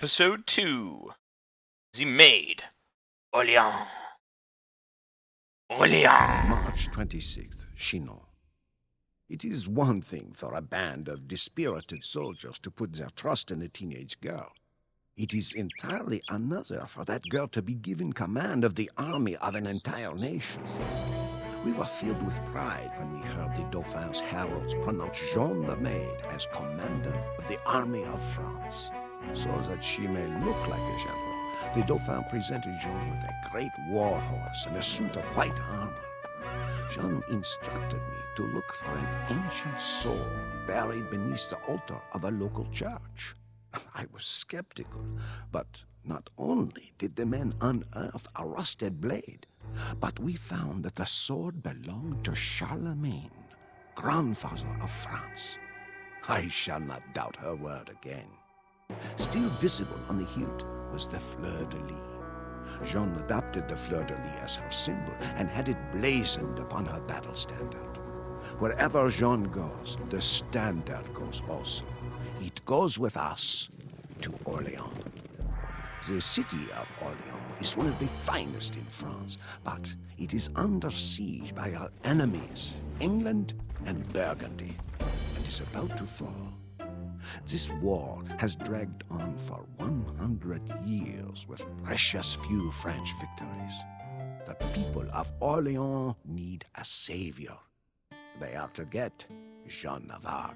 Episode 2. The Maid. Orléans. Orléans. March 26th, Chinon. It is one thing for a band of dispirited soldiers to put their trust in a teenage girl. It is entirely another for that girl to be given command of the army of an entire nation. We were filled with pride when we heard the Dauphin's heralds pronounce Joan the Maid as commander of the army of France. So that she may look like a general, the Dauphin presented Joan with a great war horse and a suit of white armor. Joan instructed me to look for an ancient sword buried beneath the altar of a local church. I was skeptical, but not only did the men unearth a rusted blade, but we found that the sword belonged to Charlemagne, grandfather of France. I shall not doubt her word again. Still visible on the hilt was the fleur-de-lis. Joan adopted the fleur-de-lis as her symbol and had it blazoned upon her battle standard. Wherever Joan goes, the standard goes also. It goes with us to Orléans. The city of Orléans is one of the finest in France, but it is under siege by our enemies, England and Burgundy, and is about to fall. This war has dragged on for 100 years with precious few French victories. The people of Orléans need a savior. They are to get Joan of Arc.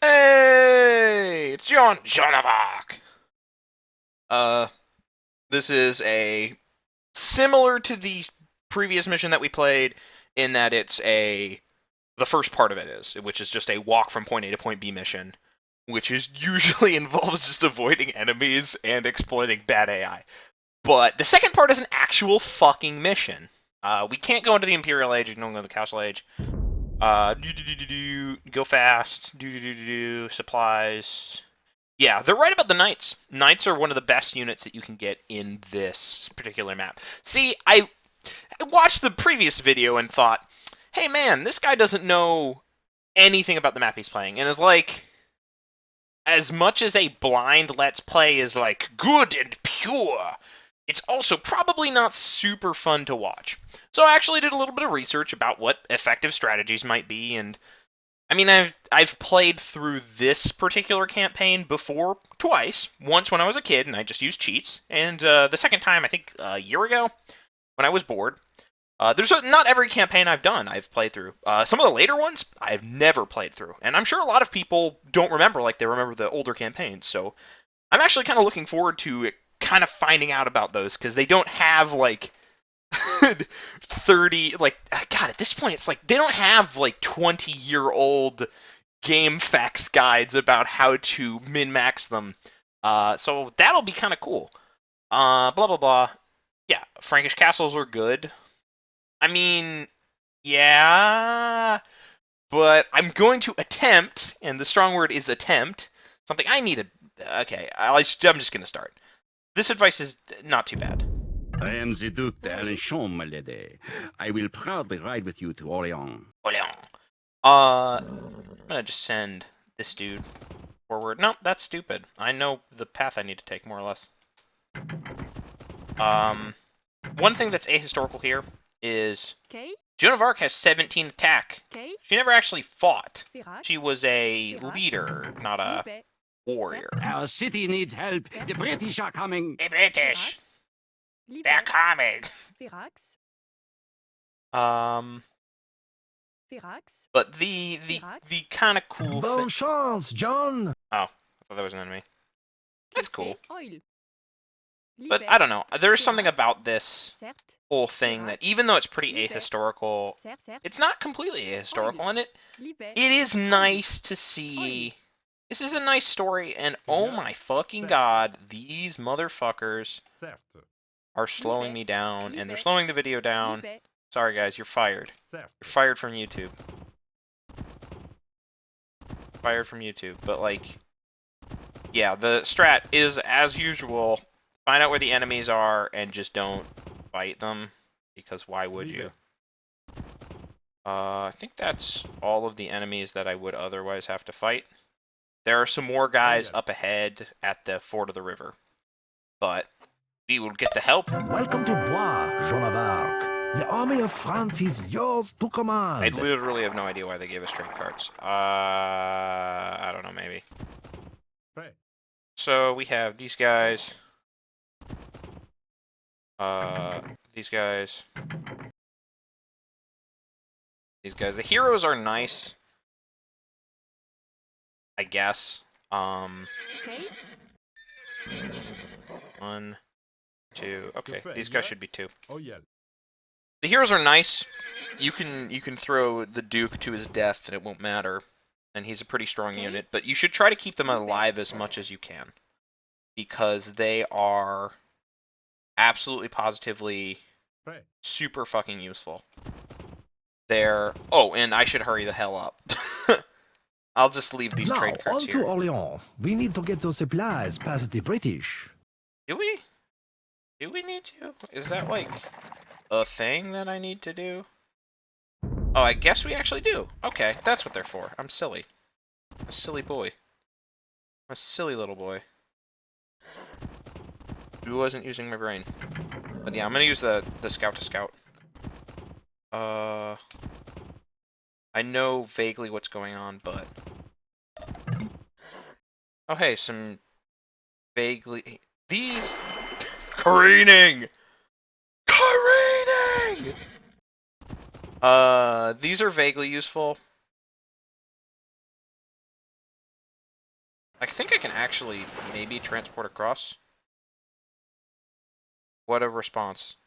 Hey! It's Joan of Arc! This is similar to the previous mission that we played in that the first part of it is, which is just a walk from point A to point B mission, which is usually involves just avoiding enemies and exploiting bad AI. But the second part is an actual fucking mission. We can't go into the Imperial Age, we can only go to the Castle Age. Go fast, supplies. Yeah, they're right about the Knights. Knights are one of the best units that you can get in this particular map. See, I watched the previous video and thought, hey man, this guy doesn't know anything about the map he's playing, and is like, as much as a blind Let's Play is like good and pure, it's also probably not super fun to watch. So I actually did a little bit of research about what effective strategies might be, and I mean, I've played through this particular campaign before twice. Once when I was a kid and I just used cheats, and the second time I think a year ago when I was bored. Not every campaign I've done I've played through. Some of the later ones I've never played through, and I'm sure a lot of people don't remember like they remember the older campaigns. So I'm actually kind of looking forward to kind of finding out about those because they don't have like 30 like God at this point it's like they don't have like 20-year-old game facts guides about how to min-max them. So that'll be kind of cool. Blah blah blah. Yeah, Frankish castles are good. I mean, yeah, but I'm going to attempt, and the strong word is attempt, something I need to... Okay, I'm just going to start. This advice is not too bad. I am the Duc d'Alençon, my lady. I will proudly ride with you to Orléans. Orléans. I'm going to just send this dude forward. No, that's stupid. I know the path I need to take, more or less. One thing that's ahistorical here is Joan of Arc has 17 attack. She never actually fought. She was a leader, not a warrior. Our city needs help. The British are coming. The British! They're coming! But the kind of cool Bonne thing... chance, John! Oh, I thought that was an enemy. That's cool. But I don't know. There's something about this whole thing that, even though it's pretty ahistorical, it's not completely ahistorical, and it is nice to see. This is a nice story, and oh my fucking god, these motherfuckers are slowing me down, and they're slowing the video down. Sorry guys, you're fired. You're fired from YouTube. Fired from YouTube, but like, yeah, the strat is, as usual, find out where the enemies are and just don't fight them, because why would you? I think that's all of the enemies that I would otherwise have to fight. There are some more guys up ahead at the ford of the river, but we will get the help. Welcome to Bois, Joan of Arc. The army of France is yours to I command. literally have no idea why they gave us trade cards. I don't know, maybe. Right. So we have these guys. These guys. These guys. The heroes are nice, I guess. Okay. 1, 2. Okay, fair, these guys yeah? should be 2. Oh yeah. The heroes are nice. You can throw the Duke to his death and it won't matter. And he's a pretty strong Okay. unit, but you should try to keep them alive as much as you can. Because they are absolutely positively Right. super fucking useful. They're... Oh, and I should hurry the hell up. I'll just leave these Now, trade cards on here. to Orléans. We need to get those supplies past the British. Do we? Do we need to? Is that like a thing that I need to do? Oh, I guess we actually do. Okay, that's what they're for. I'm silly. A silly boy. A silly little boy. Who wasn't using my brain. But yeah, I'm gonna use the scout to scout. I know vaguely what's going on, but... Oh hey, some vaguely... These... Careening! Careening! These are vaguely useful. I think I can actually maybe transport across. What a response.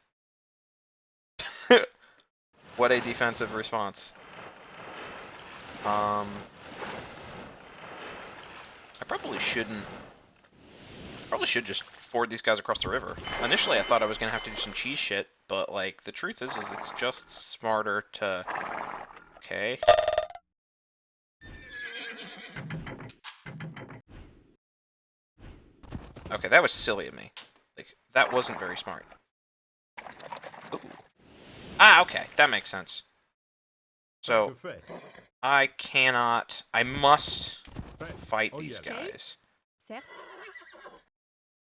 What a defensive response. I probably shouldn't... Probably should just ford these guys across the river. Initially, I thought I was gonna have to do some cheese shit, but like the truth is it's just smarter to. Okay. Okay, that was silly of me. Like that wasn't very smart. Ooh. Ah, okay, that makes sense. So Parfait. I cannot. I must Right. fight Oh, these yeah. guys Certes.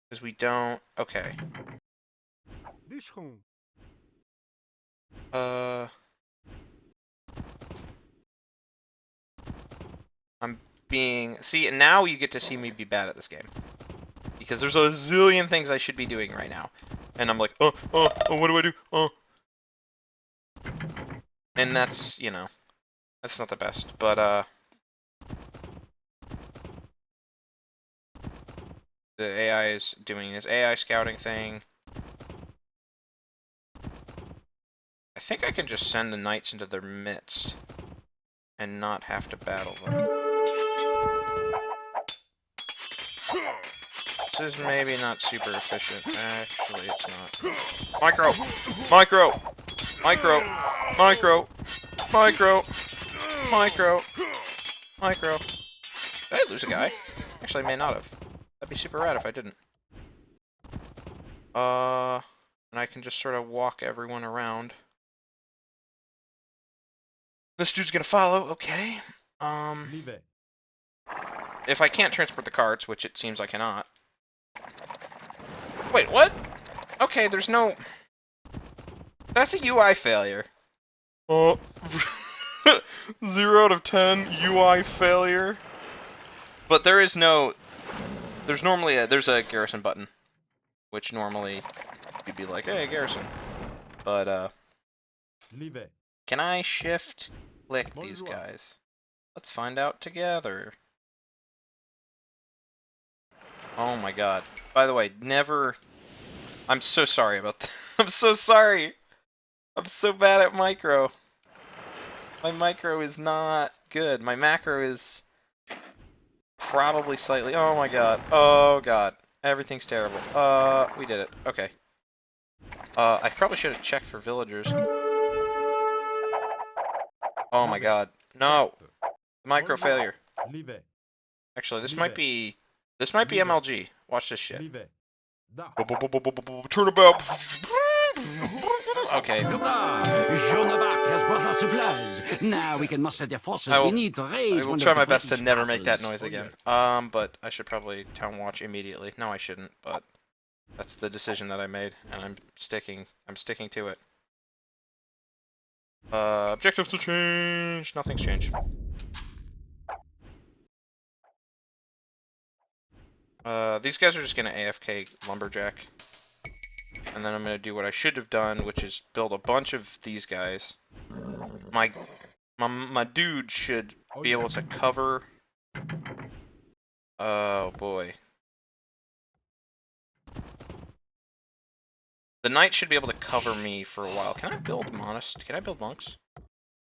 because we don't. Okay. Bûcheron. I'm being... See, now you get to see me be bad at this game. Because there's a zillion things I should be doing right now. And I'm like, oh, what do I do? Oh. And that's, you know, that's not the best. But, the AI is doing his AI scouting thing. I think I can just send the knights into their midst. And not have to battle them. This is maybe not super efficient. Actually, it's not. Micro! Micro! Micro! Micro! Micro! Micro! Micro! Did I lose a guy? Actually, I may not have. That'd be super rad if I didn't. And I can just sort of walk everyone around. This dude's gonna follow, okay. Livet. If I can't transport the carts, which it seems I cannot. Wait, what? Okay, there's no... That's a UI failure. Oh. 0 out of 10 UI failure. But there is no... There's normally a... There's a garrison button. Which normally you'd be like, hey, garrison. But, Livet. can I shift click these Bonjour. guys? Let's find out together. Oh my god. By the way, never... I'm so sorry about that. I'm so sorry. I'm so bad at micro. My micro is not good. My macro is probably slightly... Oh my god. Oh god. Everything's terrible. We did it. Okay. I probably should have checked for villagers. Oh my god. No! Micro failure. Livet. Actually, this Leave might it. be... This might be Leave it. MLG. Watch this shit. Livet. Da. Turn about. Okay. Hurrah! Joan of Arc has brought our supplies. Now we can muster their forces. We need to raise I will one try of the my best to British never make that castles. noise again. But I should probably town watch immediately. No, I shouldn't, but that's the decision that I made, and I'm sticking to it. Objectives to change. Nothing's changed. These guys are just gonna AFK lumberjack, and then I'm gonna do what I should have done, which is build a bunch of these guys. My dude should be able to cover. Oh boy. The knight should be able to cover me for a while. Can I build monks? I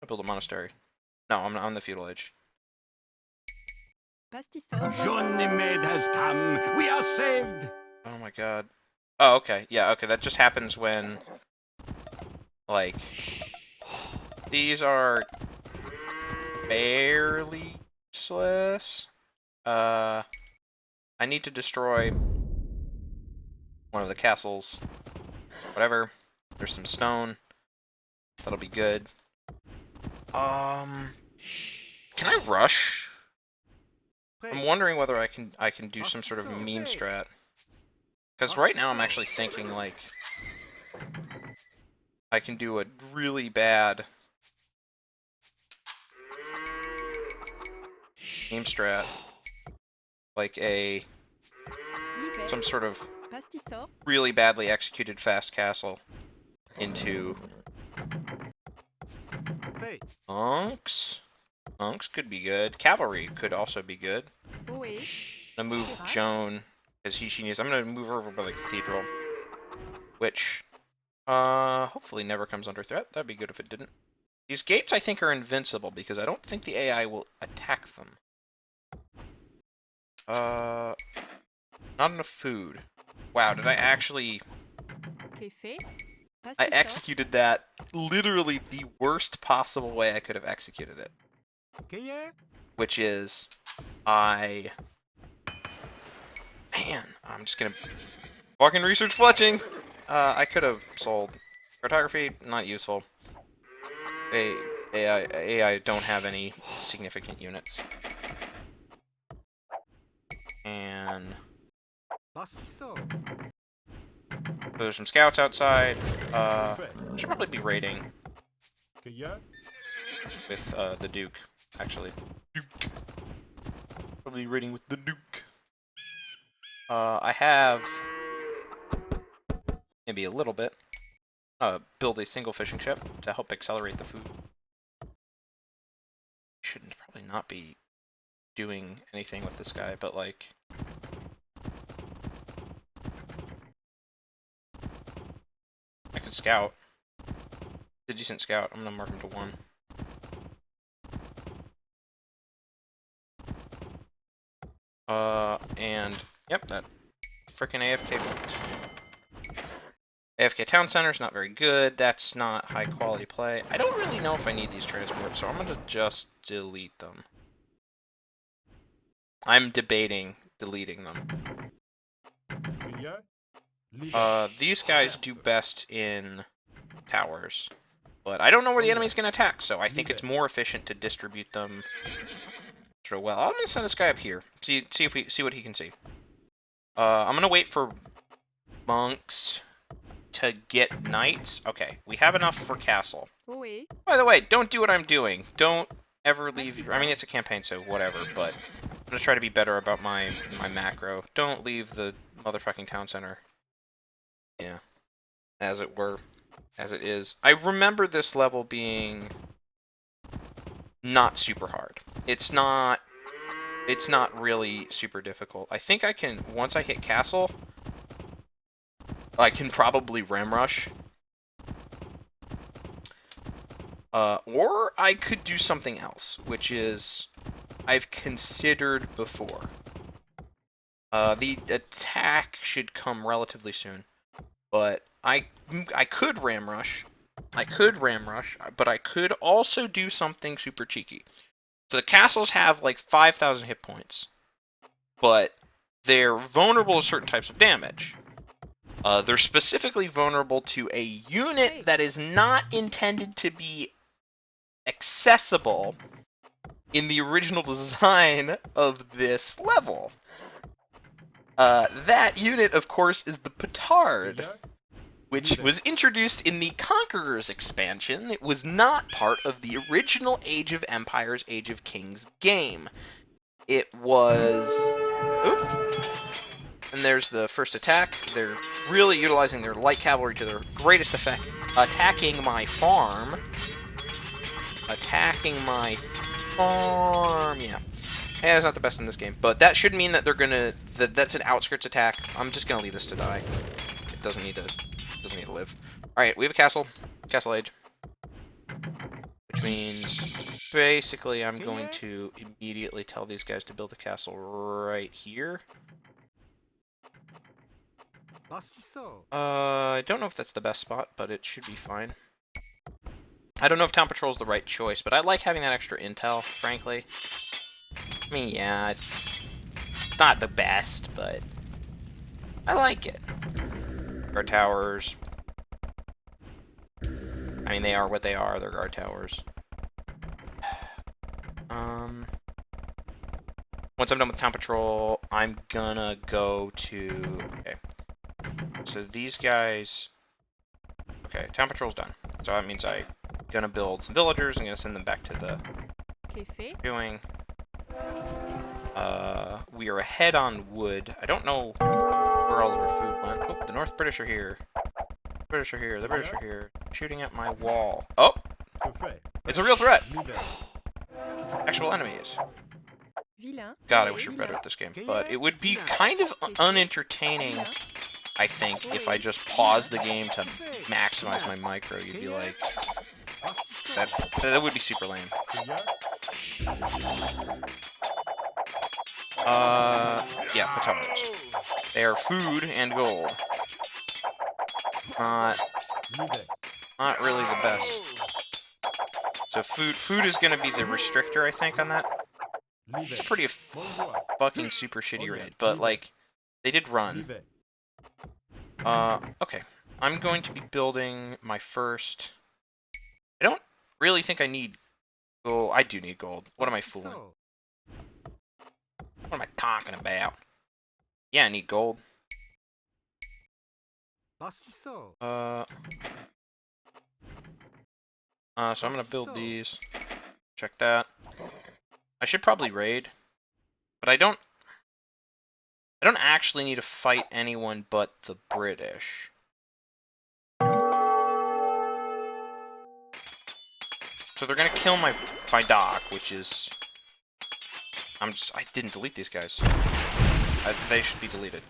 build a monastery. No, I'm on the feudal age. Joan the Maid has come. We are saved. Oh my god. Oh, okay. Yeah, okay. That just happens when, like, these are barely useless. I need to destroy one of the castles. Whatever. There's some stone. That'll be good. Can I rush? I'm wondering whether I can do some sort of meme strat. Because right now I'm actually thinking like I can do a really bad meme strat, like some sort of really badly executed fast castle into monks. Monks could be good. Cavalry could also be good. I'm gonna move Joan because she needs. I'm gonna move her over by the cathedral, which hopefully never comes under threat. That'd be good if it didn't. These gates I think are invincible because I don't think the AI will attack them. Not enough food. Wow, did I actually? I executed that literally the worst possible way I could have executed it. Which is, man, I'm just gonna walk in research fletching. I could have sold cartography, not useful. AI don't have any significant units. And there's some scouts outside. Should probably be raiding with the Duke, actually. Duke. Probably raiding with the Duke. I have maybe a little bit. Build a single fishing ship to help accelerate the food. Shouldn't probably not be doing anything with this guy, but like. I could scout. It's a decent scout. I'm gonna mark him to 1. And yep, that frickin' AFK town center's not very good. That's not high quality play. I don't really know if I need these transports, so I'm gonna just delete them. I'm debating deleting them. These guys do best in towers, but I don't know where the enemy's gonna attack, so I think it's more efficient to distribute them. Well, I'm gonna send this guy up here. See what he can see. I'm gonna wait for monks to get knights. Okay, we have enough for castle. By the way, don't do what I'm doing. Don't ever leave. I mean, it's a campaign, so whatever. But I'm gonna try to be better about my macro. Don't leave the motherfucking town center. Yeah, as it were, as it is. I remember this level being not super hard. It's not really super difficult. I think I can, once I hit castle, I can probably ram rush. Or I could do something else, which is I've considered before. The attack should come relatively soon, but I could ram rush. But I could also do something super cheeky. So the castles have like 5,000 hit points, but they're vulnerable to certain types of damage. They're specifically vulnerable to a unit that is not intended to be accessible in the original design of this level. That unit, of course, is the Petard, which was introduced in the Conquerors expansion. It was not part of the original Age of Empires, Age of Kings game. It was... Oop. And there's the first attack. They're really utilizing their light cavalry to their greatest effect. Attacking my farm. Attacking my farm. Yeah. Yeah, it's not the best in this game. But that should mean that they're gonna... That's an outskirts attack. I'm just gonna leave this to die. It doesn't need to live. Alright, we have a castle. Castle age. Which means... Basically, I'm going to immediately tell these guys to build a castle right here. I don't know if that's the best spot, but it should be fine. I don't know if town patrol is the right choice, but I like having that extra intel, frankly. I mean, yeah, it's not the best, but I like it. Guard towers. I mean, they are what they are. They're guard towers. Once I'm done with town patrol, I'm gonna go to... Okay. So these guys... Okay, town patrol's done. So that means I'm gonna build some villagers. I'm gonna send them back to the... doing. We are ahead on wood. I don't know where all of our food went. Oh, the North British are here. The British are here. The British are here. Shooting at my wall. Oh! It's a real threat! Actual enemies. God, I wish you were better at this game. But it would be kind of unentertaining, I think, if I just paused the game to maximize my micro. You'd be like... That would be super lame. Yeah, potatoes. They are food and gold. Not really the best. So food is gonna be the restrictor, I think, on that. It's a pretty fucking super shitty raid, but like, they did run. Okay. I'm going to be building my first... I don't really think I need gold. I do need gold. What am I fooling? What am I talking about? Yeah, I need gold. So I'm gonna build these. Check that. I should probably raid, but I don't actually need to fight anyone but the British. So they're gonna kill my dock, which is... I didn't delete these guys. They should be deleted.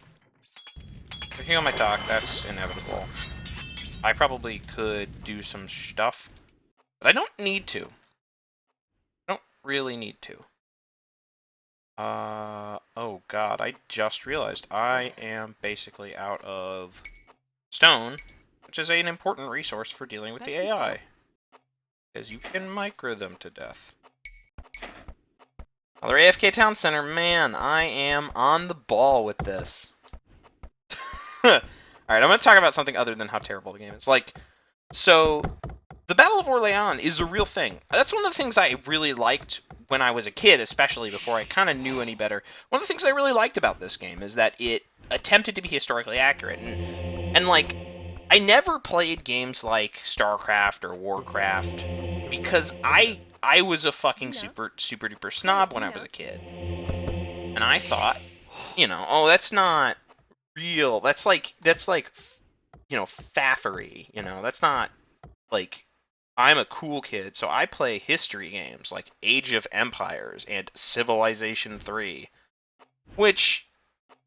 They're killing my dock, that's inevitable. I probably could do some stuff, but I don't need to. I don't really need to. Oh god, I just realized I am basically out of stone, which is an important resource for dealing with the AI. Because you can micro them to death. Another AFK Town Center. Man, I am on the ball with this. Alright, I'm going to talk about something other than how terrible the game is. Like, so, the Battle of Orléans is a real thing. That's one of the things I really liked when I was a kid, especially before I kind of knew any better. One of the things I really liked about this game is that it attempted to be historically accurate. And like, I never played games like StarCraft or Warcraft because I was a fucking super duper snob when I was a kid. And I thought, you know, oh, that's not real. That's like, you know, faffery, you know. That's not like, I'm a cool kid, so I play history games like Age of Empires and Civilization 3, which,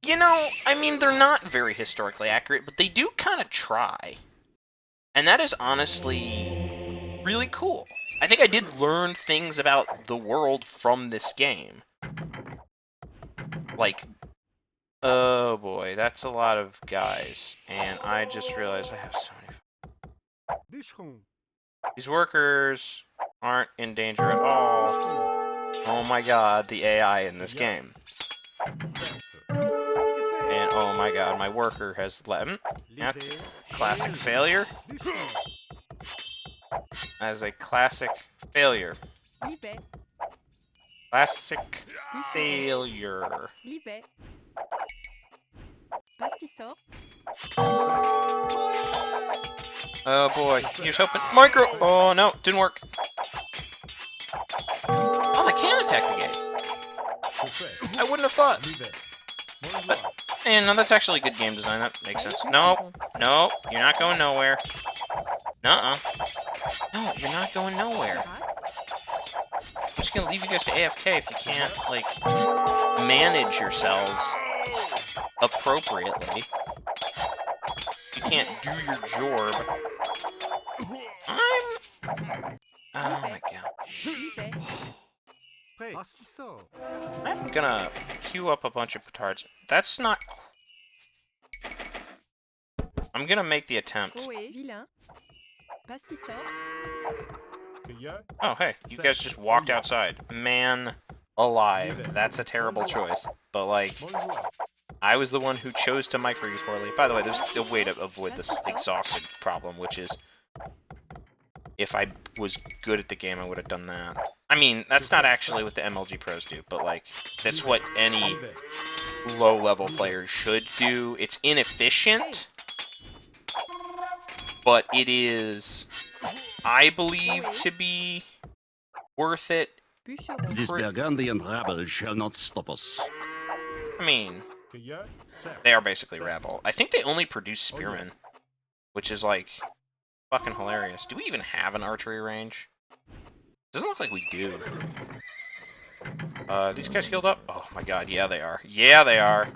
you know, I mean, they're not very historically accurate, but they do kind of try. And that is honestly really cool. I think I did learn things about the world from this game. Like, oh boy, that's a lot of guys. And I just realized I have so many... These workers aren't in danger at all. Oh my god, the AI in this game. And Oh my god, my worker has left. That's a classic failure. As a classic failure. Livet. Classic failure. Livet. Pastissor. Oh boy, here's hoping. Micro! Oh no, didn't work. Oh, they can attack the gate. I wouldn't have thought. But, and no, that's actually good game design. That makes sense. No, no, you're not going nowhere. Nuh-uh. No, you're not going nowhere. I'm just gonna leave you guys to AFK if you can't, like, manage yourselves appropriately. You can't do your job. Oh my god. I'm gonna queue up a bunch of petards. That's not... I'm gonna make the attempt. Vilain. Pastissor. Oh, hey, you guys just walked outside. Man alive. That's a terrible choice. But, like, I was the one who chose to micro you poorly. By the way, there's a way to avoid this exhausted problem, which is... If I was good at the game, I would have done that. I mean, that's not actually what the MLG pros do, but, like, that's what any low-level player should do. It's inefficient, but it is, I believe, to be worth it. This Burgundian rabble shall not stop us. I mean, they are basically rabble. I think they only produce spearmen, which is, like... fucking hilarious. Do we even have an archery range? Doesn't look like we do. These guys healed up? Oh my god, yeah they are. Yeah they are.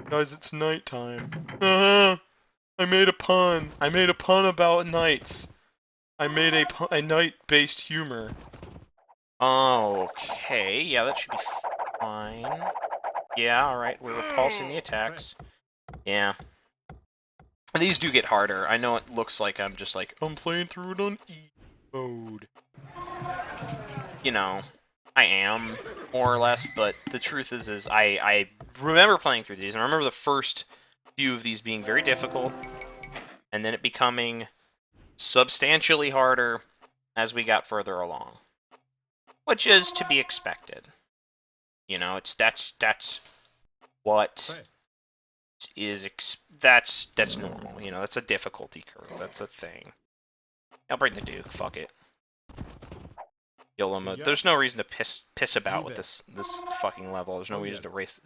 Guys, it's nighttime. I made a pun. I made a pun about nights. I made a night-based humor. Okay, yeah, that should be fine. Yeah, alright, we're repulsing the attacks. Yeah. And these do get harder. I know it looks like I'm just like, I'm playing through it on E mode. You know, I am, more or less, but the truth is I remember playing through these, and I remember the first few of these being very difficult, and then it becoming substantially harder as we got further along. Which is to be expected. You know, that's what... that's normal, you know, that's a difficulty curve, that's a thing. I'll bring the Duke, fuck it. YOLO mode. There's no reason to piss about with this fucking level, there's no reason to race.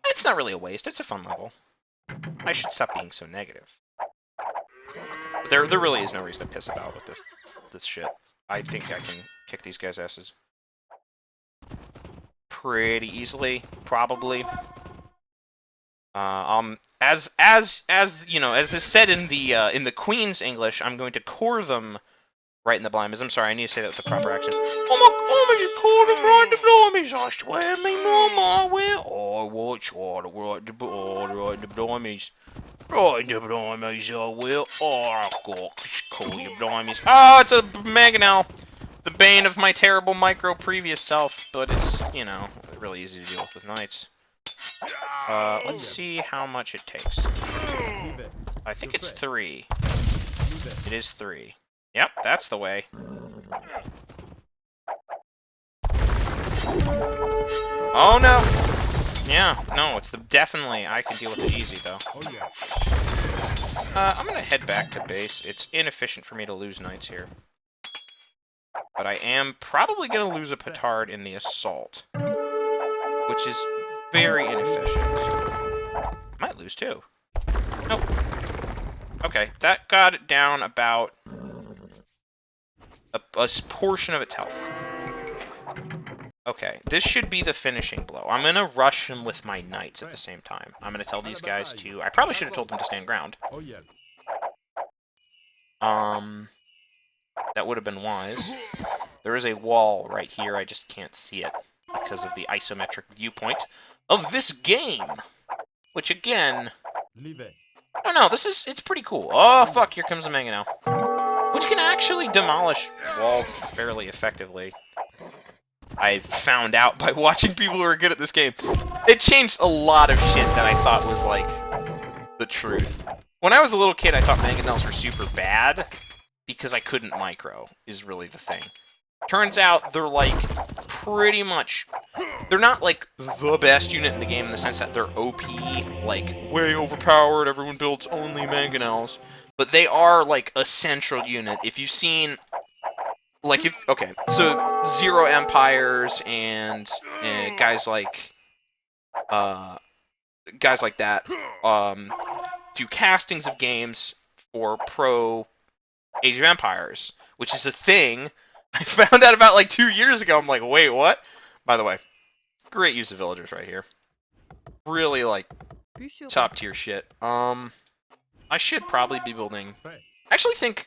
It's not really a waste, it's a fun level. I should stop being so negative. But there really is no reason to piss about with this shit. I think I can kick these guys' asses pretty easily, probably. As you know, as is said in the Queen's English, I'm going to core them right in the blimes. I'm sorry, I need to say that with the proper accent. Oh my, you core them right in the blimes. I swear, me mama, I will. Oh, watch water right in the blimes. Right in the blimes, I will. Oh, I got call you blimes. Oh, it's a Mangonel. The bane of my terrible micro previous self, but it's, you know, really easy to deal with knights. Let's see how much it takes. I think it's 3. It is 3. Yep, that's the way. Oh no! Yeah, no, it's definitely, I can deal with it easy though. I'm gonna head back to base. It's inefficient for me to lose knights here. But I am probably gonna lose a petard in the assault. Which is very inefficient. Might lose too. Nope. Okay, that got it down about a portion of its health. Okay, this should be the finishing blow. I'm gonna rush him with my knights at the same time. I'm gonna tell these guys to... I probably should have told them to stand ground. That would have been wise. There is a wall right here, I just can't see it because of the isometric viewpoint of this game. Which again... Oh no, it's pretty cool. Oh fuck, here comes a Mangonel. Which can actually demolish walls fairly effectively. I found out by watching people who are good at this game. It changed a lot of shit that I thought was like the truth. When I was a little kid, I thought mangonels were super bad because I couldn't micro, is really the thing. Turns out they're like pretty much, they're not like the best unit in the game in the sense that they're OP, like way overpowered, everyone builds only mangonels, but they are like a central unit. If you've seen, like, if, okay, so Zero Empires and guys like that do castings of games for pro Age of Empires, which is a thing I found out about like 2 years ago. I'm like, wait, what? By the way, great use of villagers right here. Really like Bûcheron. top tier shit. I should probably be building. Prêt. I actually think.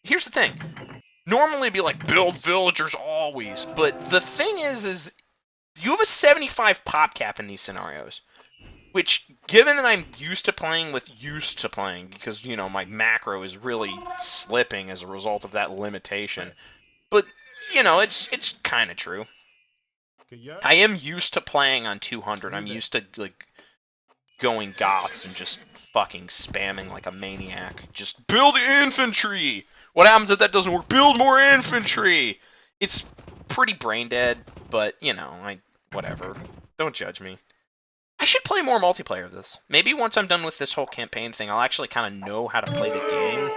Here's the thing. Normally it'd be like build villagers always, but the thing is you have a 75 pop cap in these scenarios. Which, given that I'm used to playing, because, you know, my macro is really slipping as a result of that limitation. But, you know, it's kind of true. Cueilleur. I am used to playing on 200. I'm used to, like, going goths and just fucking spamming like a maniac. Just build infantry! What happens if that doesn't work? Build more infantry! It's pretty brain dead, but, you know, whatever. Don't judge me. I should play more multiplayer of this. Maybe once I'm done with this whole campaign thing, I'll actually kind of know how to play the game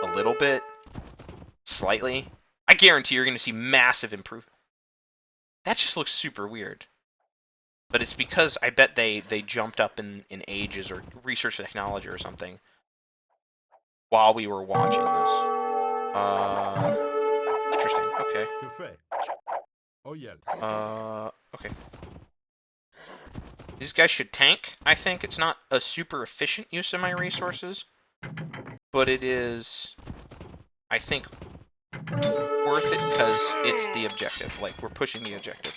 a little bit. Slightly. I guarantee you're going to see massive improvement. That just looks super weird. But it's because I bet they jumped up in ages or research technology or something while we were watching this. Interesting. Okay. Que fait? Oyel. Okay. These guys should tank, I think. It's not a super efficient use of my resources, but it is, I think, worth it because it's the objective. Like, we're pushing the objective.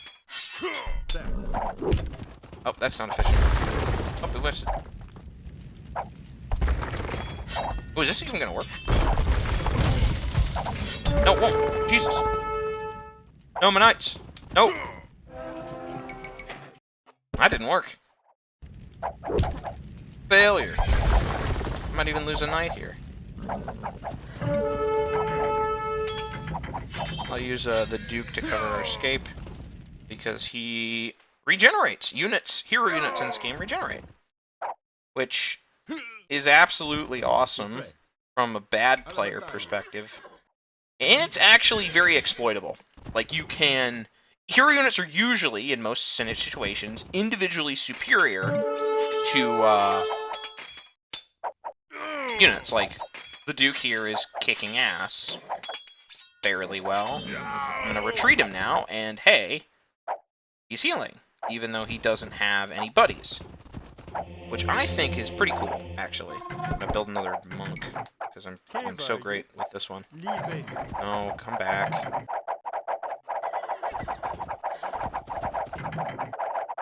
Oh, that's not efficient. Oh, we wasted. Oh, is this even gonna work? No, it won't. Jesus. No, my knights. No. That didn't work. Failure. Might even lose a knight here. I'll use the Duke to cover our escape because he regenerates units. Hero units in this game regenerate, which is absolutely awesome from a bad player perspective, and it's actually very exploitable. Like, you can. Hero units are usually, in most situations, individually superior to units. Like, the Duke here is kicking ass fairly well. I'm going to retreat him now, and hey, he's healing, even though he doesn't have any buddies. Which I think is pretty cool, actually. I'm going to build another monk, because I'm doing so great with this one. Livré. No, come back.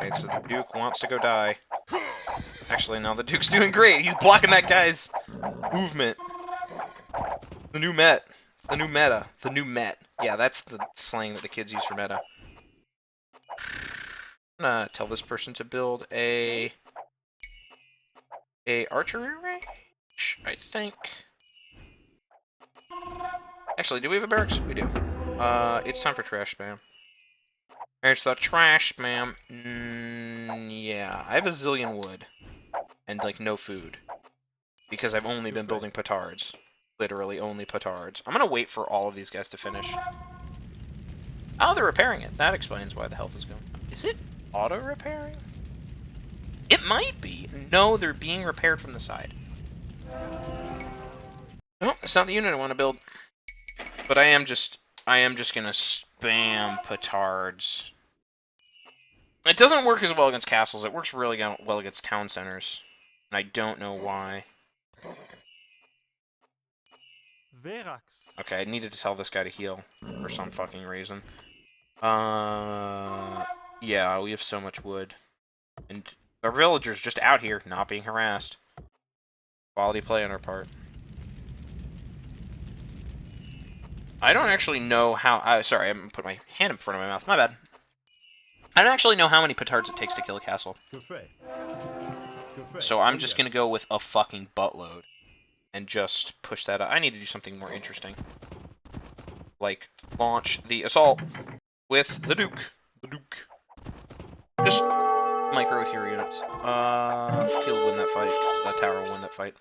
Okay, so the Duke wants to go die. Actually, no, the Duke's doing great. He's blocking that guy's movement. The new met. The new meta. The new met. Yeah, that's the slang that the kids use for meta. I'm gonna tell this person to build a archery range, I think. Actually, do we have a barracks? We do. It's time for trash spam. There's the trash spam. Yeah, I have a zillion wood. And, like, no food. Because I've only been building petards. Literally only petards. I'm gonna wait for all of these guys to finish. Oh, they're repairing it. That explains why the health is going up. Is it auto-repairing? It might be. No, they're being repaired from the side. No, it's not the unit I want to build. But I am just gonna spam petards. It doesn't work as well against castles. It works really well against town centers. And I don't know why. Verax. Okay, I needed to tell this guy to heal for some fucking reason. Yeah, we have so much wood. And our villagers just out here, not being harassed. Quality play on our part. I don't actually know how... sorry, I'm going to put my hand in front of my mouth. My bad. I don't actually know how many petards it takes to kill a castle. So I'm just going to go with a fucking buttload. And just push that out. I need to do something more interesting. Like, launch the assault with the Duke. The Duke. Just micro with your units. He'll win that fight. The tower will win that fight.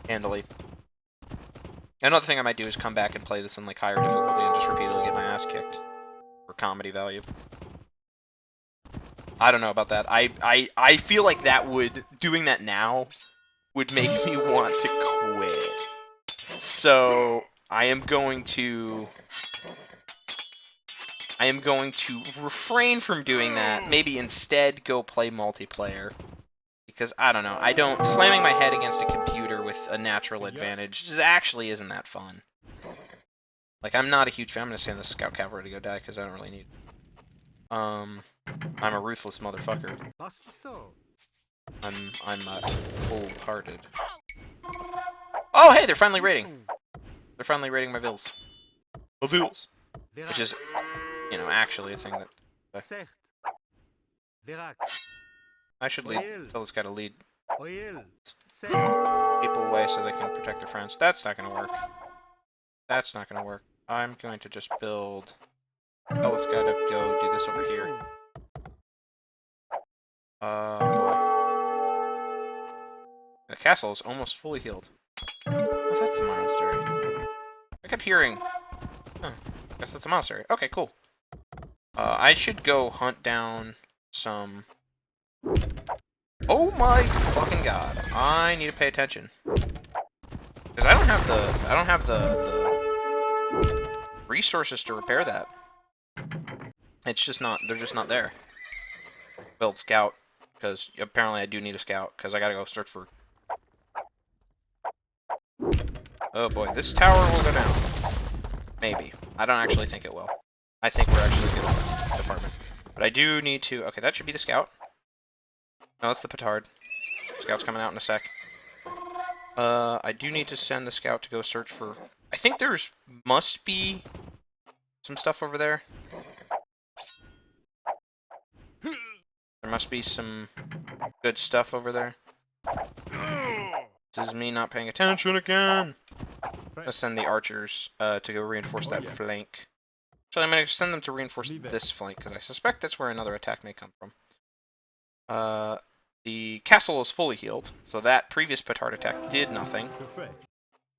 Handily. Another thing I might do is come back and play this in like higher difficulty and just repeatedly get my ass kicked. For comedy value. I don't know about that. I feel like that would... Doing that now would make me want to quit. So... I am going to refrain from doing that. Maybe instead go play multiplayer. Because, I don't know, slamming my head against a computer with a natural advantage just actually isn't that fun. Like, I'm not a huge fan. I'm going to send the Scout Cavalry to go die because I don't really need... I'm a ruthless motherfucker. I'm cold-hearted. Oh, hey, they're finally raiding. They're finally raiding my vills. My vills. Which is, you know, actually a thing that... I should lead. Tell this guy to lead people away so they can protect their friends. That's not gonna work. That's not gonna work. I'm going to just build... Tell this guy to go do this over here. Boy. The castle is almost fully healed. Oh, that's a monastery. I kept hearing... Huh. Guess that's a monastery. Okay, cool. I should go hunt down some... Oh my fucking god. I need to pay attention. Because I don't have the resources to repair that. It's just not, they're just not there. Build scout, because apparently I do need a scout, because I gotta go search for... Oh boy, this tower will go down. Maybe. I don't actually think it will. I think we're actually good in the department. But I do need to... Okay, that should be the scout. No, that's the petard. Scout's coming out in a sec. I do need to send the scout to go search for... I think there's... must be... some stuff over there. There must be some good stuff over there. This is me not paying attention again. Let's send the archers to go reinforce that flank. So I'm going to send them to reinforce this flank, because I suspect that's where another attack may come from. The castle is fully healed, so that previous petard attack did nothing.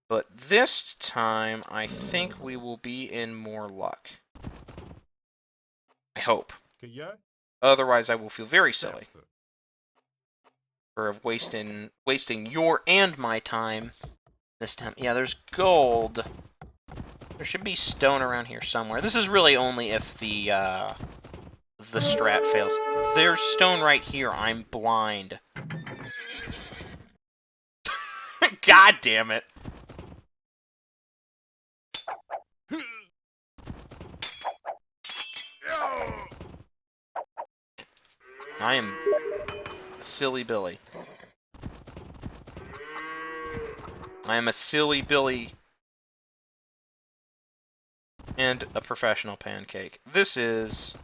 But this time, I think we will be in more luck. I hope. Otherwise, I will feel very silly for wasting your and my time this time. Yeah, there's gold. There should be stone around here somewhere. This is really only if the strat fails. There's stone right here. I'm blind. God damn it. I am a silly Billy. I am a silly Billy and a professional pancake. This is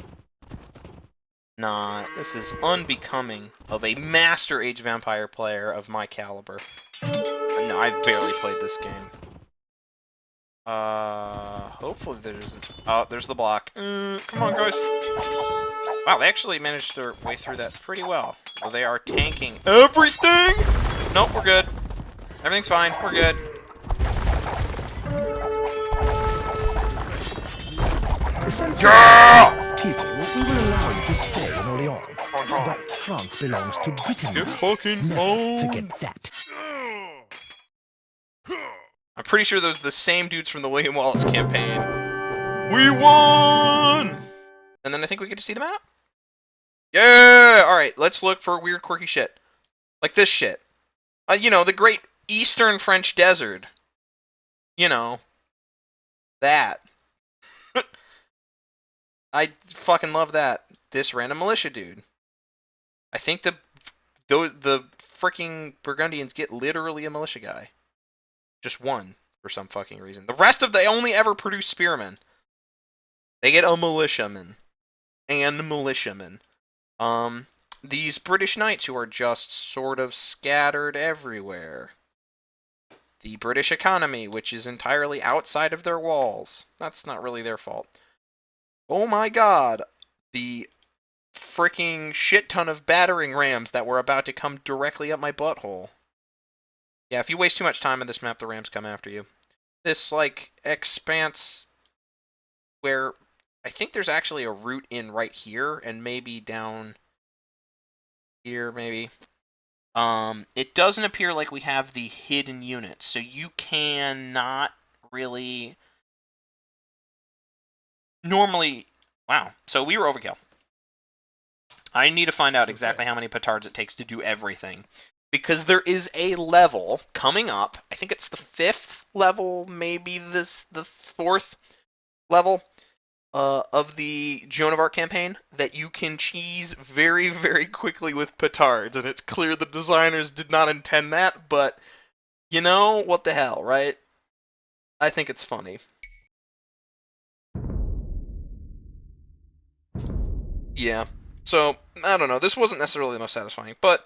unbecoming of a Master Age Vampire player of my caliber. No, I've barely played this game. Hopefully there's the block. Come on, guys. Wow, they actually managed their way through that pretty well. So they are tanking everything! Nope, we're good. Everything's fine. We're good. Yeah! People, we will allow you to stay in Orleans. But France belongs to Britain. You're fucking Never forget that. I'm pretty sure those are the same dudes from the William Wallace campaign. We won! And then I think we get to see the map. Yeah! Alright, let's look for weird, quirky shit. Like this shit. You know, the great Eastern French desert. You know. That. I fucking love that. This random militia dude. I think the freaking Burgundians get literally a militia guy. Just one, for some fucking reason. The rest of they only ever produce spearmen. They get a militiaman and militiamen. These British knights who are just sort of scattered everywhere. The British economy, which is entirely outside of their walls. That's not really their fault. Oh my god, the freaking shit ton of battering rams that were about to come directly up my butthole. Yeah, if you waste too much time on this map, the rams come after you. This, like, expanse where I think there's actually a route in right here and maybe down here, maybe. It doesn't appear like we have the hidden units, so you cannot really normally. Wow, so we were overkill. I need to find out exactly how many petards it takes to do everything, because there is a level coming up. I think it's the 5th level, maybe the 4th level of the Joan of Arc campaign that you can cheese very, very quickly with petards, and it's clear the designers did not intend that, but you know, what the hell, right? I think it's funny. Yeah, so, I don't know, this wasn't necessarily the most satisfying, but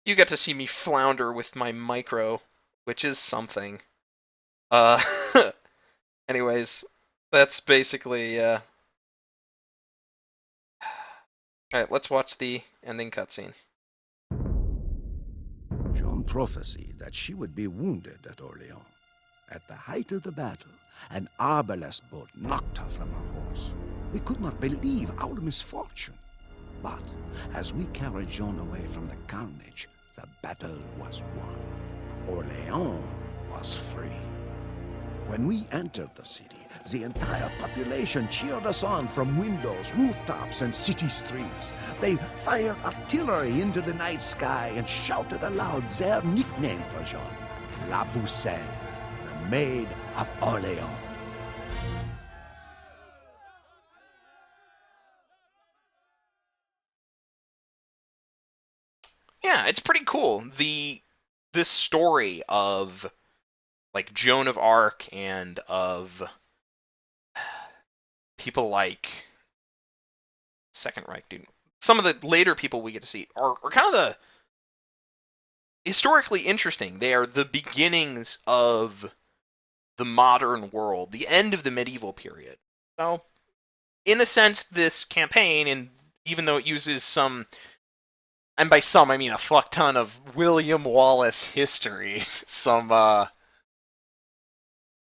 you get to see me flounder with my micro, which is something. Anyways, that's basically, Alright, let's watch the ending cutscene. Joan prophesied that she would be wounded at Orleans. At the height of the battle, an arbalest bolt knocked her from her horse. We could not believe our misfortune. But as we carried Joan away from the carnage, the battle was won. Orleans was free. When we entered the city, the entire population cheered us on from windows, rooftops, and city streets. They fired artillery into the night sky and shouted aloud their nickname for Joan, La Pucelle, the Maid of Orleans. Yeah, it's pretty cool. This story of like Joan of Arc and of people like Second Reich, dude. Some of the later people we get to see are kind of the historically interesting. They are the beginnings of the modern world, the end of the medieval period. So, in a sense, this campaign, and even though it uses some, and by some I mean a fuck ton of William Wallace history, some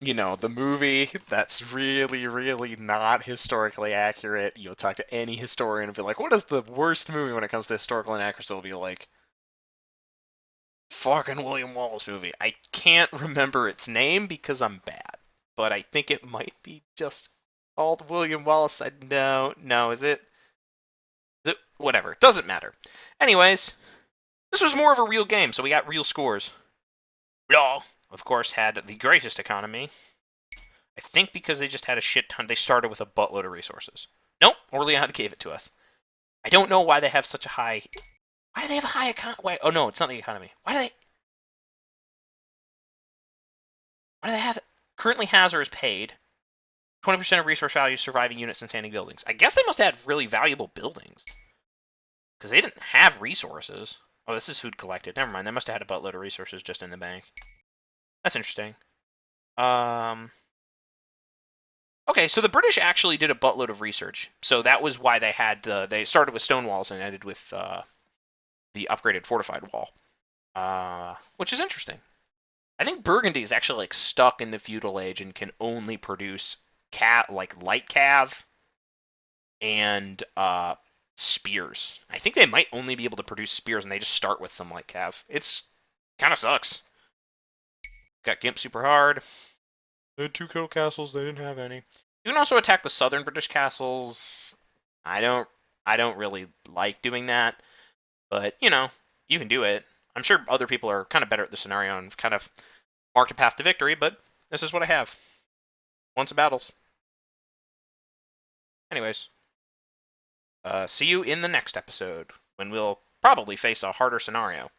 you know, the movie that's really, really not historically accurate. You'll talk to any historian and be like, what is the worst movie when it comes to historical inaccuracy? It'll be like, fucking William Wallace movie. I can't remember its name because I'm bad, but I think it might be just called William Wallace. No, is it? Whatever, doesn't matter. Anyways, this was more of a real game, so we got real scores. Blah, of course, had the greatest economy. I think because they just had a shit ton. They started with a buttload of resources. Nope, Orleans gave it to us. I don't know why they have such a high. Why do they have a high economy? Oh no, it's not the economy. Why do they have it? Currently, Hazard is paid 20% of resource value, surviving units, and standing buildings. I guess they must have really valuable buildings because they didn't have resources. Oh, this is food collected. Never mind. They must have had a buttload of resources just in the bank. That's interesting. Okay, so the British actually did a buttload of research. So that was why they had they started with stone walls and ended with the upgraded fortified wall, which is interesting. I think Burgundy is actually like stuck in the feudal age and can only produce light cav and spears. I think they might only be able to produce spears, and they just start with some light cav. It's kind of sucks. Got Gimp super hard. They had 2 kill castles. They didn't have any. You can also attack the southern British castles. I don't really like doing that, but you know, you can do it. I'm sure other people are kind of better at the scenario and kind of marked a path to victory, but this is what I have. Once a battles. Anyways, see you in the next episode when we'll probably face a harder scenario.